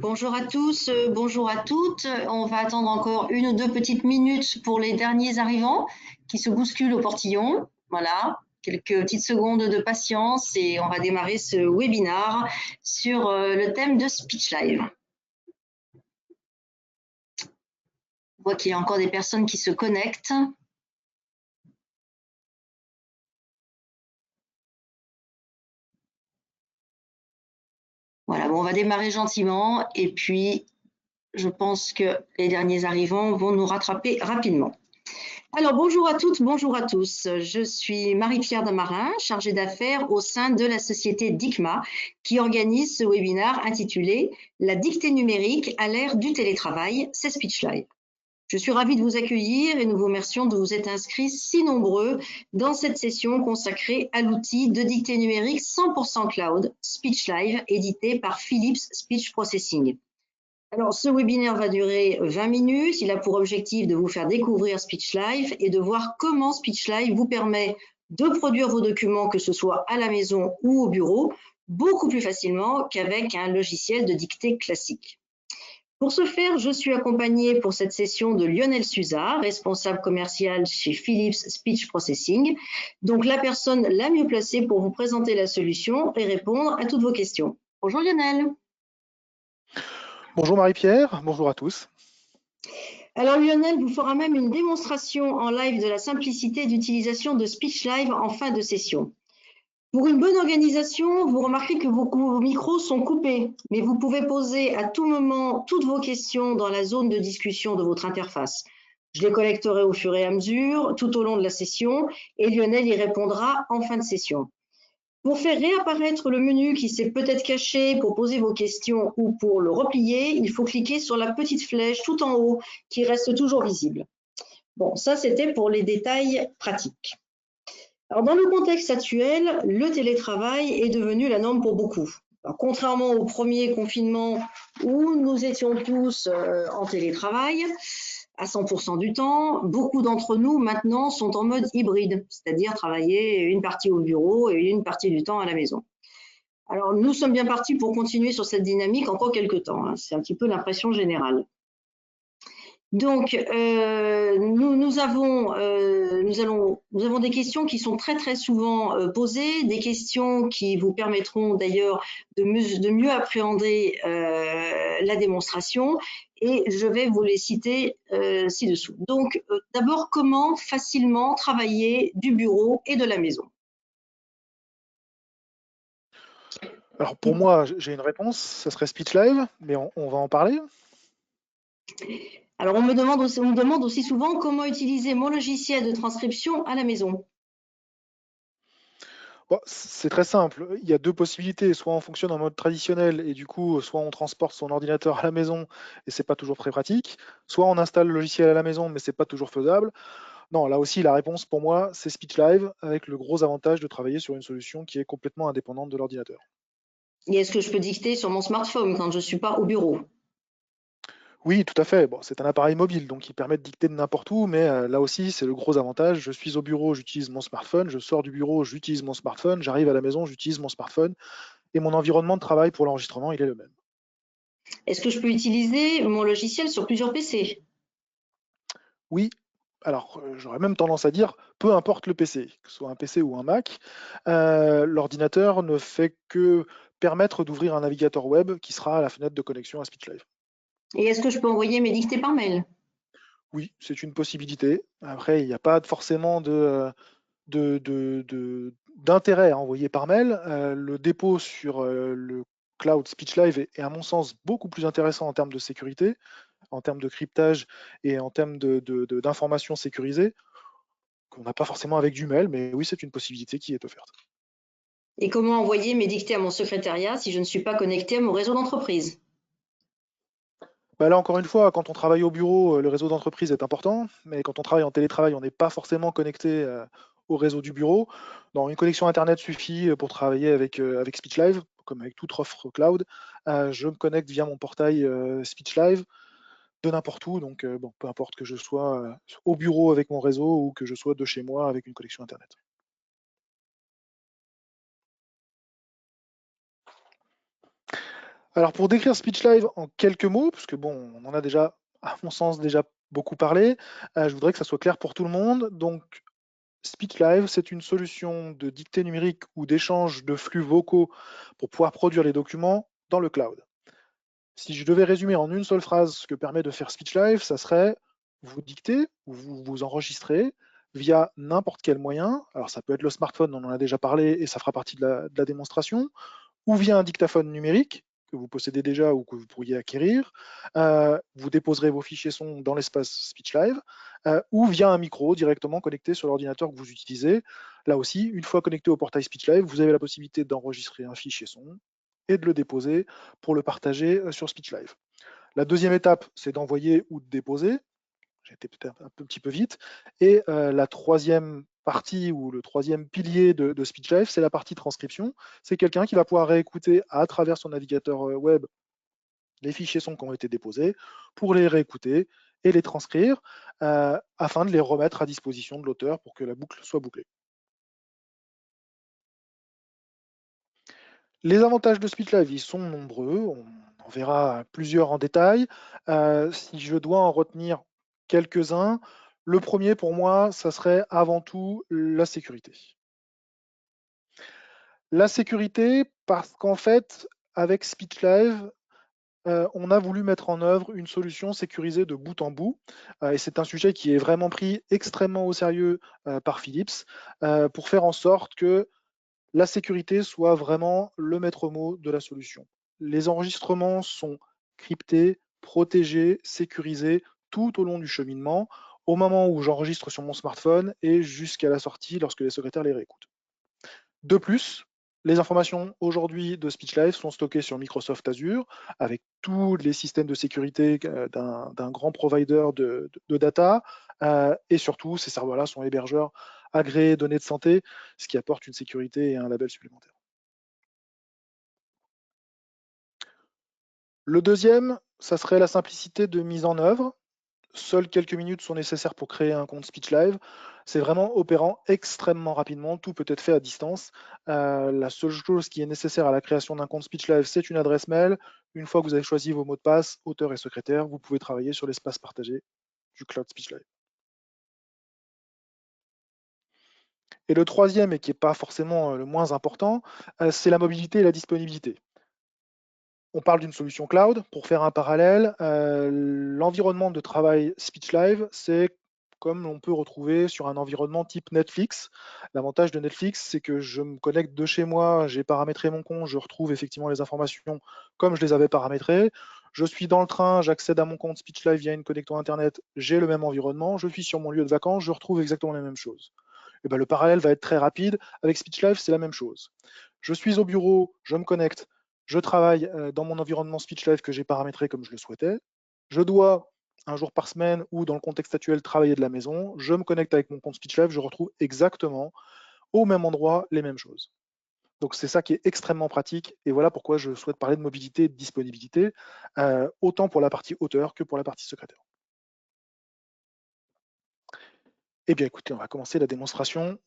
Bonjour à tous, bonjour à toutes. On va attendre encore une ou deux petites minutes pour les derniers arrivants qui se bousculent au portillon. Voilà, quelques petites secondes de patience et on va démarrer ce webinaire sur le thème de Speech Live. On voit qu'il y a encore des personnes qui se connectent. Voilà, bon, on va démarrer gentiment et puis je pense que les derniers arrivants vont nous rattraper rapidement. Alors, bonjour à toutes, bonjour à tous. Je suis Marie-Pierre Damarin, chargée d'affaires au sein de la société DICMA, qui organise ce webinaire intitulé « La dictée numérique à l'ère du télétravail, c'est SpeechLive ». Je suis ravie de vous accueillir et nous vous remercions de vous être inscrits si nombreux dans cette session consacrée à l'outil de dictée numérique 100% cloud, SpeechLive, édité par Philips Speech Processing. Alors, ce webinaire va durer 20 minutes. Il a pour objectif de vous faire découvrir SpeechLive et de voir comment SpeechLive vous permet de produire vos documents, que ce soit à la maison ou au bureau, beaucoup plus facilement qu'avec un logiciel de dictée classique. Pour ce faire, je suis accompagnée pour cette session de Lionel Suza, responsable commercial chez Philips Speech Processing, donc la personne la mieux placée pour vous présenter la solution et répondre à toutes vos questions. Bonjour Lionel. Bonjour Marie-Pierre, bonjour à tous. Alors Lionel vous fera même une démonstration en live de la simplicité d'utilisation de SpeechLive en fin de session. Pour une bonne organisation, vous remarquez que vos micros sont coupés, mais vous pouvez poser à tout moment toutes vos questions dans la zone de discussion de votre interface. Je les collecterai au fur et à mesure, tout au long de la session, et Lionel y répondra en fin de session. Pour faire réapparaître le menu qui s'est peut-être caché pour poser vos questions ou pour le replier, il faut cliquer sur la petite flèche tout en haut qui reste toujours visible. Bon, ça c'était pour les détails pratiques. Alors, dans le contexte actuel, le télétravail est devenu la norme pour beaucoup. Alors, contrairement au premier confinement où nous étions tous en télétravail à 100% du temps, beaucoup d'entre nous maintenant sont en mode hybride, c'est-à-dire travailler une partie au bureau et une partie du temps à la maison. Alors, nous sommes bien partis pour continuer sur cette dynamique encore quelques temps. C'est un petit peu l'impression générale. Donc, nous avons des questions qui sont très très souvent posées, des questions qui vous permettront d'ailleurs de mieux appréhender la démonstration, et je vais vous les citer ci-dessous. Donc, d'abord, comment facilement travailler du bureau et de la maison? Alors pour moi, j'ai une réponse, ça serait SpeechLive, mais on va en parler. Alors, on me demande aussi souvent comment utiliser mon logiciel de transcription à la maison. Bon, c'est très simple, il y a deux possibilités, soit on fonctionne en mode traditionnel et du coup, soit on transporte son ordinateur à la maison et c'est pas toujours très pratique, soit on installe le logiciel à la maison mais c'est pas toujours faisable. Non, là aussi, la réponse pour moi, c'est SpeechLive avec le gros avantage de travailler sur une solution qui est complètement indépendante de l'ordinateur. Et est-ce que je peux dicter sur mon smartphone quand je ne suis pas au bureau? Oui, tout à fait. Bon, c'est un appareil mobile, donc il permet de dicter de n'importe où, mais là aussi, c'est le gros avantage. Je suis au bureau, j'utilise mon smartphone, je sors du bureau, j'utilise mon smartphone, j'arrive à la maison, j'utilise mon smartphone, et mon environnement de travail pour l'enregistrement, il est le même. Est-ce que je peux utiliser mon logiciel sur plusieurs PC? Oui, alors j'aurais même tendance à dire, peu importe le PC, que ce soit un PC ou un Mac, l'ordinateur ne fait que permettre d'ouvrir un navigateur web qui sera à la fenêtre de connexion à SpeechLive. Et est-ce que je peux envoyer mes dictées par mail? Oui, c'est une possibilité. Après, il n'y a pas forcément d'intérêt à envoyer par mail. Le dépôt sur le cloud SpeechLive est, à mon sens, beaucoup plus intéressant en termes de sécurité, en termes de cryptage et en termes d'informations sécurisées, qu'on n'a pas forcément avec du mail, mais oui, c'est une possibilité qui est offerte. Et comment envoyer mes dictées à mon secrétariat si je ne suis pas connecté à mon réseau d'entreprise? Bah là, encore une fois, quand on travaille au bureau, le réseau d'entreprise est important, mais quand on travaille en télétravail, on n'est pas forcément connecté au réseau du bureau. Non, une connexion Internet suffit pour travailler avec SpeechLive, comme avec toute offre cloud. Je me connecte via mon portail SpeechLive de n'importe où, donc bon, peu importe que je sois au bureau avec mon réseau ou que je sois de chez moi avec une connexion Internet. Alors pour décrire Speech Live en quelques mots, parce que bon, on en a déjà, à mon sens, déjà beaucoup parlé, je voudrais que ça soit clair pour tout le monde. Donc Speech Live, c'est une solution de dictée numérique ou d'échange de flux vocaux pour pouvoir produire les documents dans le cloud. Si je devais résumer en une seule phrase ce que permet de faire Speech Live, ça serait vous dictez ou vous vous enregistrez via n'importe quel moyen. Alors ça peut être le smartphone, on en a déjà parlé et ça fera partie de la démonstration, ou via un dictaphone numérique que vous possédez déjà ou que vous pourriez acquérir. Vous déposerez vos fichiers son dans l'espace Speech Live, ou via un micro directement connecté sur l'ordinateur que vous utilisez. Là aussi, une fois connecté au portail Speech Live, vous avez la possibilité d'enregistrer un fichier son et de le déposer pour le partager sur Speech Live. La deuxième étape, c'est d'envoyer ou de déposer. J'ai été peut-être un petit peu vite. Et la troisième partie ou le troisième pilier de Speech Live, c'est la partie transcription. C'est quelqu'un qui va pouvoir réécouter à travers son navigateur web les fichiers sons qui ont été déposés pour les réécouter et les transcrire afin de les remettre à disposition de l'auteur pour que la boucle soit bouclée. Les avantages de Speech Live, ils sont nombreux. On en verra plusieurs en détail. Si je dois en retenir quelques-uns, le premier pour moi, ça serait avant tout la sécurité. La sécurité, parce qu'en fait, avec Speech Live, on a voulu mettre en œuvre une solution sécurisée de bout en bout. Et c'est un sujet qui est vraiment pris extrêmement au sérieux par Philips pour faire en sorte que la sécurité soit vraiment le maître mot de la solution. Les enregistrements sont cryptés, protégés, sécurisés tout au long du cheminement, au moment où j'enregistre sur mon smartphone et jusqu'à la sortie lorsque les secrétaires les réécoutent. De plus, les informations aujourd'hui de SpeechLive sont stockées sur Microsoft Azure avec tous les systèmes de sécurité d'un grand provider de data. Et surtout, ces serveurs-là sont hébergeurs agréés données de santé, ce qui apporte une sécurité et un label supplémentaire. Le deuxième, ça serait la simplicité de mise en œuvre. Seules quelques minutes sont nécessaires pour créer un compte SpeechLive. C'est vraiment opérant extrêmement rapidement. Tout peut être fait à distance. La seule chose qui est nécessaire à la création d'un compte SpeechLive, c'est une adresse mail. Une fois que vous avez choisi vos mots de passe, auteur et secrétaire, vous pouvez travailler sur l'espace partagé du cloud SpeechLive. Et le troisième, et qui n'est pas forcément le moins important, c'est la mobilité et la disponibilité. On parle d'une solution cloud. Pour faire un parallèle, l'environnement de travail SpeechLive, c'est comme on peut retrouver sur un environnement type Netflix. L'avantage de Netflix, c'est que je me connecte de chez moi, j'ai paramétré mon compte, je retrouve effectivement les informations comme je les avais paramétrées. Je suis dans le train, j'accède à mon compte SpeechLive via une connexion Internet, j'ai le même environnement. Je suis sur mon lieu de vacances, je retrouve exactement la même chose. Et ben, le parallèle va être très rapide. Avec SpeechLive, c'est la même chose. Je suis au bureau, je me connecte, je travaille dans mon environnement SpeechLive que j'ai paramétré comme je le souhaitais. Je dois, un jour par semaine ou dans le contexte actuel, travailler de la maison. Je me connecte avec mon compte SpeechLive, je retrouve exactement au même endroit les mêmes choses. Donc c'est ça qui est extrêmement pratique et voilà pourquoi je souhaite parler de mobilité et de disponibilité, autant pour la partie auteur que pour la partie secrétaire. Eh bien écoutez, on va commencer la démonstration.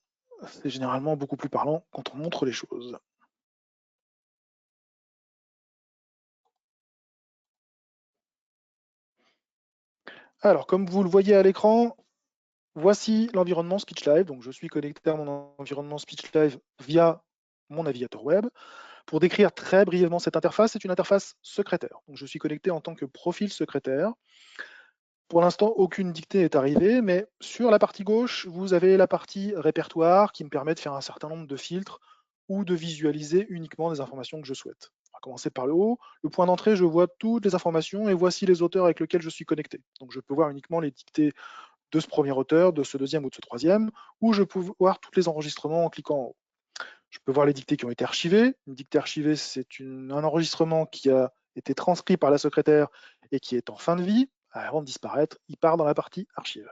C'est généralement beaucoup plus parlant quand on montre les choses. Alors, comme vous le voyez à l'écran, voici l'environnement SpeechLive. Donc, je suis connecté à mon environnement SpeechLive via mon navigateur web. Pour décrire très brièvement cette interface, c'est une interface secrétaire. Donc, je suis connecté en tant que profil secrétaire. Pour l'instant, aucune dictée n'est arrivée, mais sur la partie gauche, vous avez la partie répertoire qui me permet de faire un certain nombre de filtres ou de visualiser uniquement des informations que je souhaite. On va commencer par le haut. Le point d'entrée, je vois toutes les informations et voici les auteurs avec lesquels je suis connecté. Donc, je peux voir uniquement les dictées de ce premier auteur, de ce deuxième ou de ce troisième, ou je peux voir tous les enregistrements en cliquant en haut. Je peux voir les dictées qui ont été archivées. Une dictée archivée, c'est un enregistrement qui a été transcrit par la secrétaire et qui est en fin de vie. Avant de disparaître, il part dans la partie archive.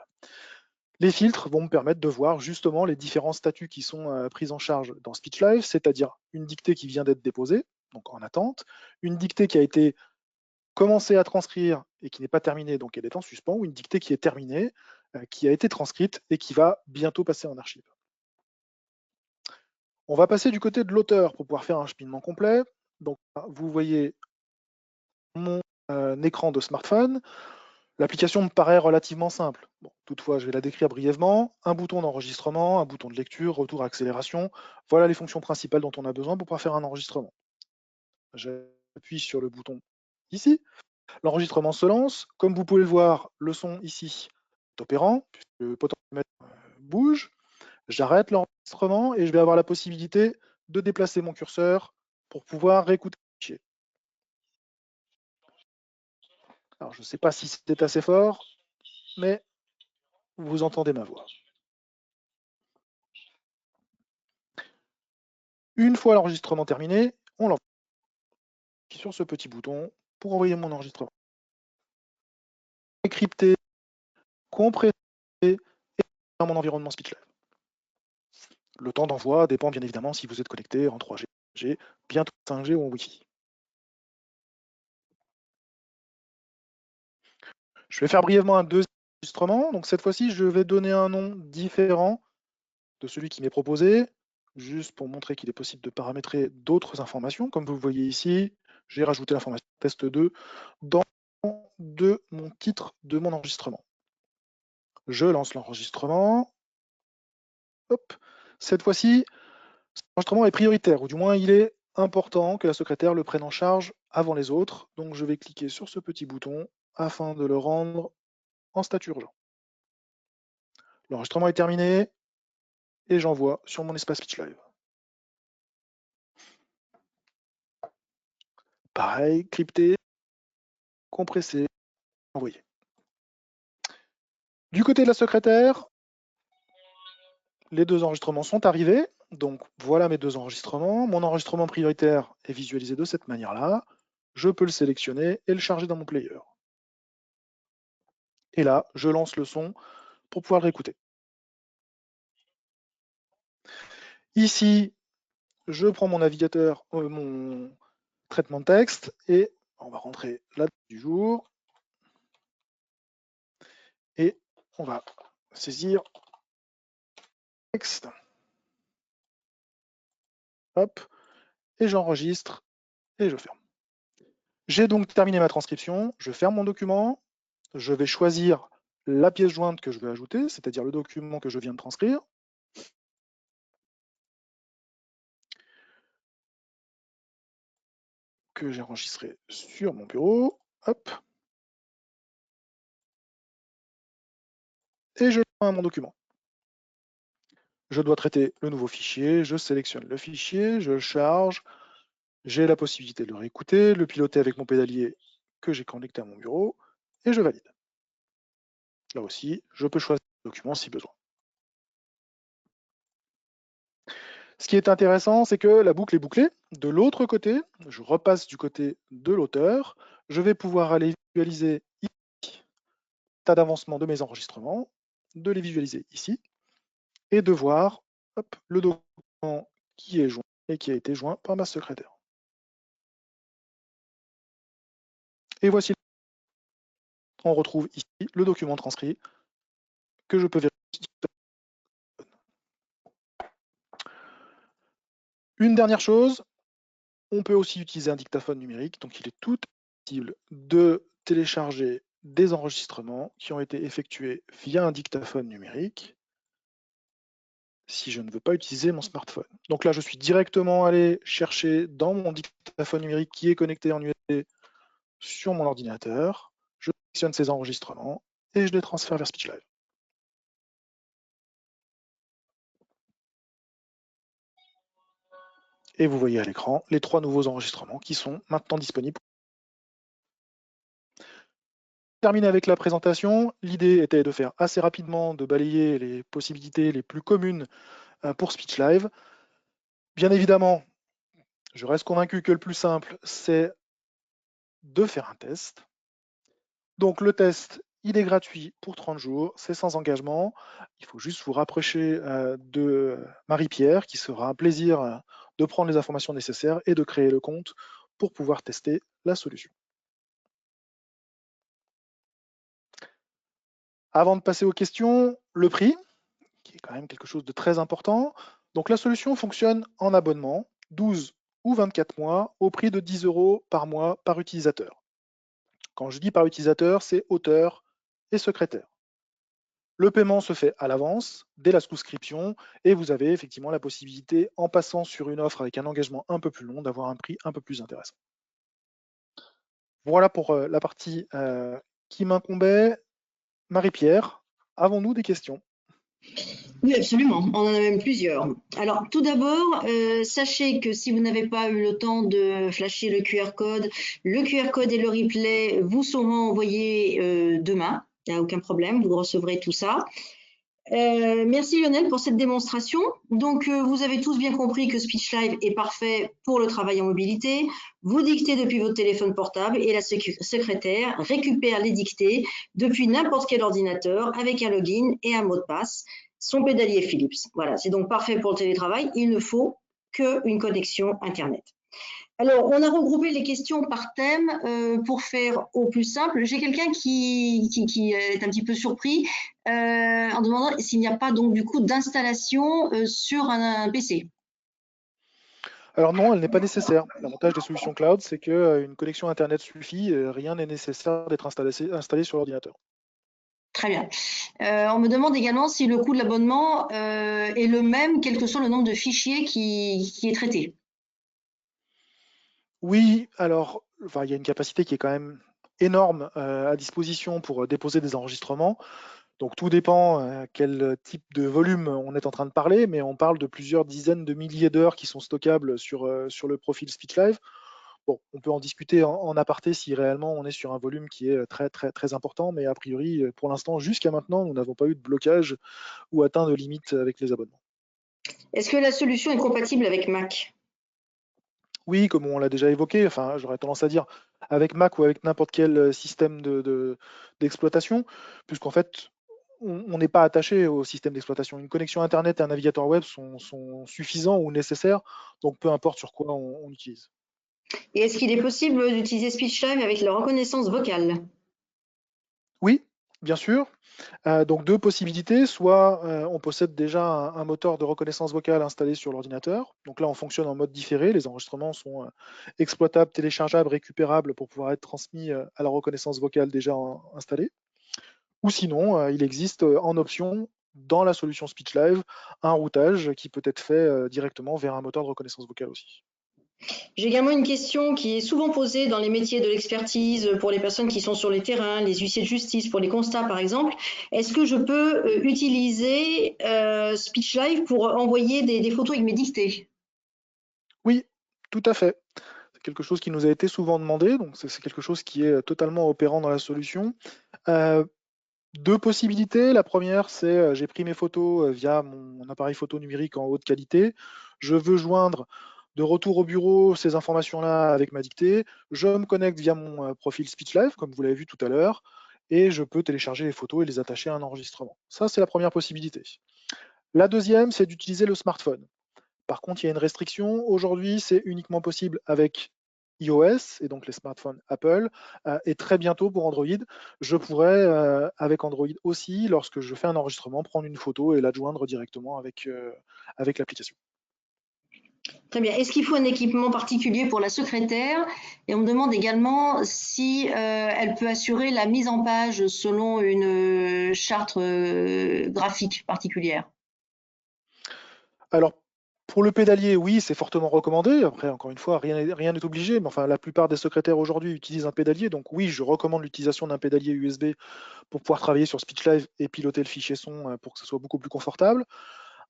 Les filtres vont me permettre de voir justement les différents statuts qui sont pris en charge dans SpeechLive, c'est-à-dire une dictée qui vient d'être déposée, donc en attente, une dictée qui a été commencée à transcrire et qui n'est pas terminée, donc elle est en suspens, ou une dictée qui est terminée, qui a été transcrite et qui va bientôt passer en archive. On va passer du côté de l'auteur pour pouvoir faire un cheminement complet. Donc, vous voyez mon écran de smartphone. L'application me paraît relativement simple. Bon, toutefois, je vais la décrire brièvement. Un bouton d'enregistrement, un bouton de lecture, retour, accélération. Voilà les fonctions principales dont on a besoin pour pouvoir faire un enregistrement. J'appuie sur le bouton ici. L'enregistrement se lance. Comme vous pouvez le voir, le son ici est opérant, puisque le potentiomètre bouge. J'arrête l'enregistrement et je vais avoir la possibilité de déplacer mon curseur pour pouvoir réécouter le fichier. Alors, je ne sais pas si c'était assez fort, mais vous entendez ma voix. Une fois l'enregistrement terminé, on l'envoie sur ce petit bouton pour envoyer mon enregistrement. Crypté, compressé et dans mon environnement SpeechLive. Le temps d'envoi dépend bien évidemment si vous êtes connecté en 3G, bientôt 5G ou en Wi-Fi. Je vais faire brièvement un deuxième enregistrement. Donc cette fois-ci, je vais donner un nom différent de celui qui m'est proposé, juste pour montrer qu'il est possible de paramétrer d'autres informations. Comme vous le voyez ici, j'ai rajouté l'information test 2 dans mon titre de mon enregistrement. Je lance l'enregistrement. Hop. Cette fois-ci, l'enregistrement est prioritaire, ou du moins il est important que la secrétaire le prenne en charge avant les autres. Donc je vais cliquer sur ce petit bouton afin de le rendre en statut urgent. L'enregistrement est terminé et j'envoie sur mon espace SpeechLive. Pareil, crypté, compressé, envoyé. Du côté de la secrétaire, les deux enregistrements sont arrivés. Donc voilà mes deux enregistrements. Mon enregistrement prioritaire est visualisé de cette manière-là. Je peux le sélectionner et le charger dans mon player. Et là, je lance le son pour pouvoir le réécouter. Ici, je prends mon navigateur, mon traitement de texte, et on va rentrer là du jour. Et on va saisir texte. Hop, et j'enregistre et je ferme. J'ai donc terminé ma transcription, je ferme mon document, je vais choisir la pièce jointe que je veux ajouter, c'est-à-dire le document que je viens de transcrire. Que j'ai enregistré sur mon bureau. Hop. Et je joins à mon document. Je dois traiter le nouveau fichier, je sélectionne le fichier, je le charge, j'ai la possibilité de le réécouter, le piloter avec mon pédalier que j'ai connecté à mon bureau, et je valide. Là aussi, je peux choisir le document si besoin. Ce qui est intéressant, c'est que la boucle est bouclée. De l'autre côté, je repasse du côté de l'auteur, je vais pouvoir aller visualiser ici l'état d'avancement de mes enregistrements, de les visualiser ici, et de voir hop, le document qui est joint et qui a été joint par ma secrétaire. Et voici, on retrouve ici le document transcrit que je peux vérifier. Une dernière chose, on peut aussi utiliser un dictaphone numérique, donc il est tout possible de télécharger des enregistrements qui ont été effectués via un dictaphone numérique si je ne veux pas utiliser mon smartphone. Donc là, je suis directement allé chercher dans mon dictaphone numérique qui est connecté en USB sur mon ordinateur, je sélectionne ces enregistrements et je les transfère vers SpeechLive. Et vous voyez à l'écran les 3 nouveaux enregistrements qui sont maintenant disponibles. Terminé avec la présentation, l'idée était de faire assez rapidement, de balayer les possibilités les plus communes pour SpeechLive. Bien évidemment, je reste convaincu que le plus simple, c'est de faire un test. Donc le test, il est gratuit pour 30 jours, c'est sans engagement. Il faut juste vous rapprocher de Marie-Pierre, qui sera un plaisir de prendre les informations nécessaires et de créer le compte pour pouvoir tester la solution. Avant de passer aux questions, le prix, qui est quand même quelque chose de très important. Donc la solution fonctionne en abonnement, 12 ou 24 mois, au prix de 10 € par mois par utilisateur. Quand je dis par utilisateur, c'est auteur et secrétaire. Le paiement se fait à l'avance, dès la souscription, et vous avez effectivement la possibilité, en passant sur une offre avec un engagement un peu plus long, d'avoir un prix un peu plus intéressant. Voilà pour la partie qui m'incombait. Marie-Pierre, avons-nous des questions? Oui, absolument. On en a même plusieurs. Alors, tout d'abord, sachez que si vous n'avez pas eu le temps de flasher le QR code et le replay vous seront envoyés demain. Il n'y a aucun problème, vous recevrez tout ça. Merci Lionel pour cette démonstration. Donc, vous avez tous bien compris que SpeechLive est parfait pour le travail en mobilité. Vous dictez depuis votre téléphone portable et la secrétaire récupère les dictées depuis n'importe quel ordinateur avec un login et un mot de passe. Son pédalier Philips. Voilà, c'est donc parfait pour le télétravail. Il ne faut qu'une connexion Internet. Alors, on a regroupé les questions par thème pour faire au plus simple. J'ai quelqu'un qui est un petit peu surpris en demandant s'il n'y a pas donc du coup d'installation sur un PC. Alors non, elle n'est pas nécessaire. L'avantage des solutions cloud, c'est qu'une connexion Internet suffit, rien n'est nécessaire d'être installé sur l'ordinateur. Très bien. On me demande également si le coût de l'abonnement est le même, quel que soit le nombre de fichiers qui est traité. Oui, alors, enfin, il y a une capacité qui est quand même énorme à disposition pour déposer des enregistrements. Donc tout dépend quel type de volume on est en train de parler, mais on parle de plusieurs dizaines de milliers d'heures qui sont stockables sur le profil SpeechLive. Bon, on peut en discuter en aparté si réellement on est sur un volume qui est très très très important, mais a priori, pour l'instant, jusqu'à maintenant, nous n'avons pas eu de blocage ou atteint de limite avec les abonnements. Est-ce que la solution est compatible avec Mac? Oui, comme on l'a déjà évoqué, enfin, j'aurais tendance à dire avec Mac ou avec n'importe quel système d'exploitation, puisqu'en fait, on n'est pas attaché au système d'exploitation. Une connexion Internet et un navigateur web sont suffisants ou nécessaires, donc peu importe sur quoi on utilise. Et est-ce qu'il est possible d'utiliser SpeechLive avec la reconnaissance vocale? Oui, bien sûr. Donc deux possibilités, soit on possède déjà un moteur de reconnaissance vocale installé sur l'ordinateur. Donc là, on fonctionne en mode différé. Les enregistrements sont exploitables, téléchargeables, récupérables pour pouvoir être transmis à la reconnaissance vocale déjà installée. Ou sinon, il existe en option dans la solution SpeechLive un routage qui peut être fait directement vers un moteur de reconnaissance vocale aussi. J'ai également une question qui est souvent posée dans les métiers de l'expertise pour les personnes qui sont sur les terrains, les huissiers de justice, pour les constats par exemple. Est-ce que je peux utiliser SpeechLive pour envoyer des photos avec mes dictées? Oui, tout à fait. C'est quelque chose qui nous a été souvent demandé, donc c'est quelque chose qui est totalement opérant dans la solution. Euh, Deux possibilités. La première, c'est j'ai pris mes photos via mon appareil photo numérique en haute qualité. Je veux joindre de retour au bureau ces informations-là avec ma dictée. Je me connecte via mon profil SpeechLive, comme vous l'avez vu tout à l'heure, et je peux télécharger les photos et les attacher à un enregistrement. Ça, c'est la première possibilité. La deuxième, c'est d'utiliser le smartphone. Par contre, il y a une restriction. Aujourd'hui, c'est uniquement possible avec iOS et donc les smartphones Apple, et très bientôt pour Android. Je pourrais, avec Android aussi, lorsque je fais un enregistrement, prendre une photo et l'adjoindre directement avec l'application. Très bien. Est-ce qu'il faut un équipement particulier pour la secrétaire? Et on me demande également si elle peut assurer la mise en page selon une charte graphique particulière. Alors, pour le pédalier, oui, c'est fortement recommandé. Après, encore une fois, rien n'est obligé, mais enfin, la plupart des secrétaires aujourd'hui utilisent un pédalier. Donc oui, je recommande l'utilisation d'un pédalier USB pour pouvoir travailler sur SpeechLive et piloter le fichier son pour que ce soit beaucoup plus confortable.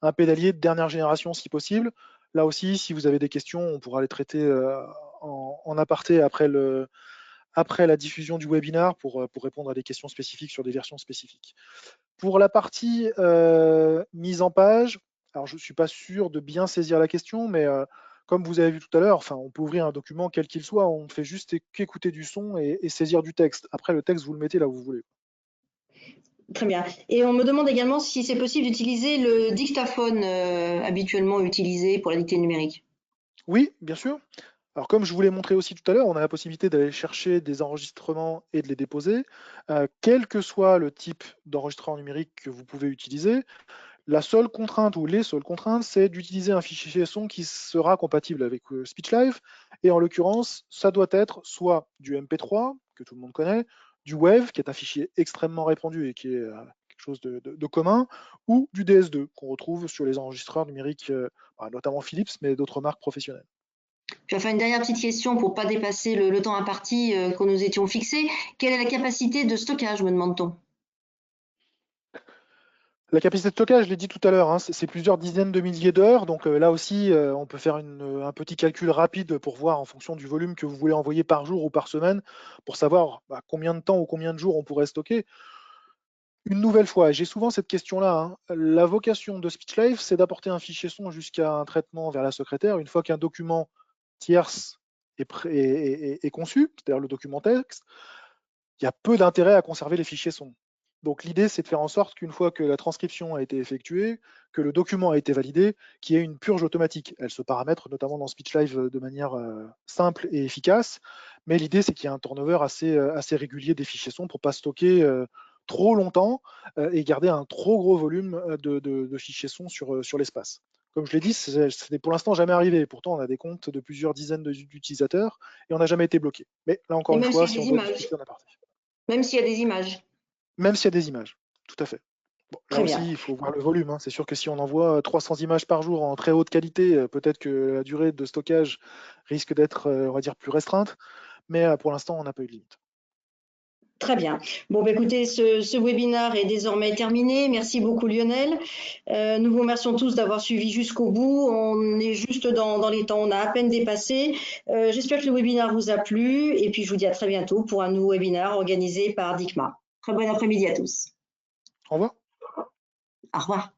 Un pédalier de dernière génération si possible. Là aussi, si vous avez des questions, on pourra les traiter en aparté après la diffusion du webinar pour répondre à des questions spécifiques sur des versions spécifiques. Pour la partie mise en page, alors je ne suis pas sûr de bien saisir la question, mais comme vous avez vu tout à l'heure, enfin, on peut ouvrir un document quel qu'il soit, on ne fait juste qu'écouter du son et saisir du texte. Après, le texte, vous le mettez là où vous voulez. Très bien. Et on me demande également si c'est possible d'utiliser le dictaphone habituellement utilisé pour la dictée numérique. Oui, bien sûr. Alors, comme je vous l'ai montré aussi tout à l'heure, on a la possibilité d'aller chercher des enregistrements et de les déposer, quel que soit le type d'enregistrement numérique que vous pouvez utiliser. La seule contrainte ou les seules contraintes, c'est d'utiliser un fichier son qui sera compatible avec SpeechLive. Et en l'occurrence, ça doit être soit du MP3, que tout le monde connaît, du WAV, qui est un fichier extrêmement répandu et qui est quelque chose de commun, ou du DS2, qu'on retrouve sur les enregistreurs numériques, notamment Philips, mais d'autres marques professionnelles. Puis enfin, une dernière petite question pour ne pas dépasser le temps imparti que nous étions fixés. Quelle est la capacité de stockage, me demande-t-on? La capacité de stockage, je l'ai dit tout à l'heure, hein, c'est plusieurs dizaines de milliers d'heures. Donc là aussi, on peut faire un petit calcul rapide pour voir en fonction du volume que vous voulez envoyer par jour ou par semaine, pour savoir combien de temps ou combien de jours on pourrait stocker. Une nouvelle fois, j'ai souvent cette question-là, hein. La vocation de SpeechLive, c'est d'apporter un fichier son jusqu'à un traitement vers la secrétaire. Une fois qu'un document tierce est conçu, c'est-à-dire le document texte, il y a peu d'intérêt à conserver les fichiers son. Donc l'idée, c'est de faire en sorte qu'une fois que la transcription a été effectuée, que le document a été validé, qu'il y ait une purge automatique. Elle se paramètre notamment dans SpeechLive de manière simple et efficace, mais l'idée, c'est qu'il y ait un turnover assez régulier des fichiers son pour ne pas stocker trop longtemps et garder un trop gros volume de fichiers son sur l'espace. Comme je l'ai dit, ce n'est pour l'instant jamais arrivé. Pourtant, on a des comptes de plusieurs dizaines d'utilisateurs et on n'a jamais été bloqué. Mais là, encore Et une même fois, s'il y a si on des doit images. discuter, on est parti. Même s'il y a des images. Même s'il y a des images, tout à fait. Bon, là Très bien. aussi, il faut voir le volume, hein. C'est sûr que si on envoie 300 images par jour en très haute qualité, peut-être que la durée de stockage risque d'être, on va dire, plus restreinte. Mais pour l'instant, on n'a pas eu de limite. Très bien. Bon, bah, écoutez, ce webinaire est désormais terminé. Merci beaucoup, Lionel. Nous vous remercions tous d'avoir suivi jusqu'au bout. On est juste dans les temps, on a à peine dépassé. J'espère que le webinaire vous a plu. Et puis, je vous dis à très bientôt pour un nouveau webinaire organisé par DICMA. Très bon après-midi à tous. Au revoir. Au revoir.